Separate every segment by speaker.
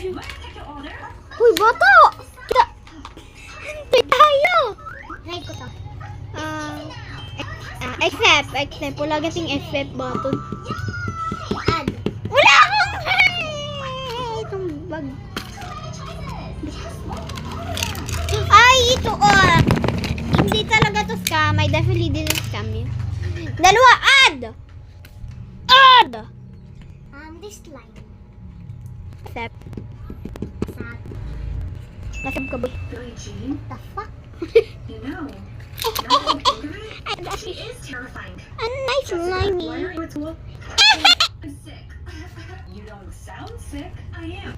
Speaker 1: siya. Uy, bata! Hintay tayo!
Speaker 2: Try ko to.
Speaker 1: Accept. Wala kasing accept button.
Speaker 2: Add.
Speaker 1: Wala akong itong bag. Ay, ito hindi talaga to scam. I definitely didn't scam yun. Dalawa, add!
Speaker 2: This line.
Speaker 1: Accept.
Speaker 2: Sad.
Speaker 1: Nasab ka ba?
Speaker 2: The fuck?
Speaker 3: You know, she is terrifying.
Speaker 1: A nice limey.
Speaker 3: Why are you at school? I'm sick. You don't sound sick. I am.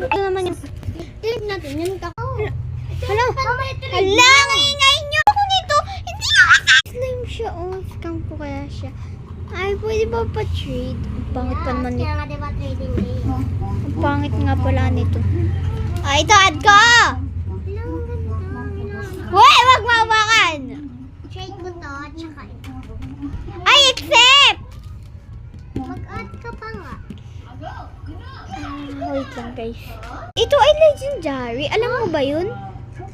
Speaker 1: Ito naman yung...
Speaker 2: Click natin yung tako.
Speaker 1: Hala, ang ingay nyo ako nito. Hindi ako slime siya. Scam ko kaya siya. Ay, pwede ba pa-trade? Ang pangit pa naman nito.
Speaker 2: Kaya nga diba trading day?
Speaker 1: Ang pangit nga pala nito. Ay, ito, add ka! Uy, wag mawakan!
Speaker 2: Trade ko to, tsaka ito.
Speaker 1: Ay, accept!
Speaker 2: Mag-add ka pa nga.
Speaker 1: Wait lang, guys. Ito ay legendary. Alam mo ba yun?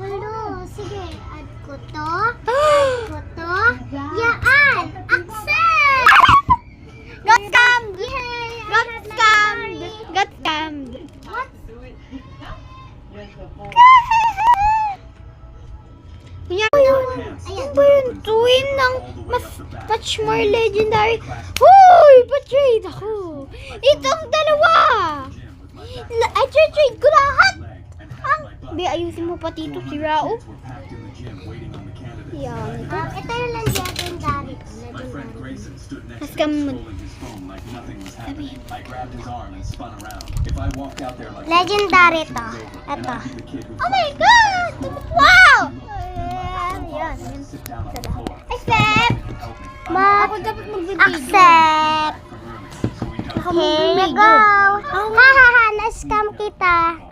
Speaker 2: Hello, sige, add ko to. Add ko to. Yaan! Accept!
Speaker 1: Got scammed!
Speaker 2: Yay!
Speaker 1: Got scammed! Got scammed!
Speaker 2: What?
Speaker 1: Ano ba yun? Tuwin ng mas much more legendary. Hoy! Pa-trade ako! Itong dalawa! I trade ko lahat! Be, ayusin mo pati ito si Rao. Yan.
Speaker 2: Ito yung legendary.
Speaker 1: Scam mo.
Speaker 2: Legendary to. Ito.
Speaker 1: Oh my God! Wow! Yan. Accept! Ako dapat magbibigyo.
Speaker 2: Accept. Here you go. Hahaha, na-scam kita.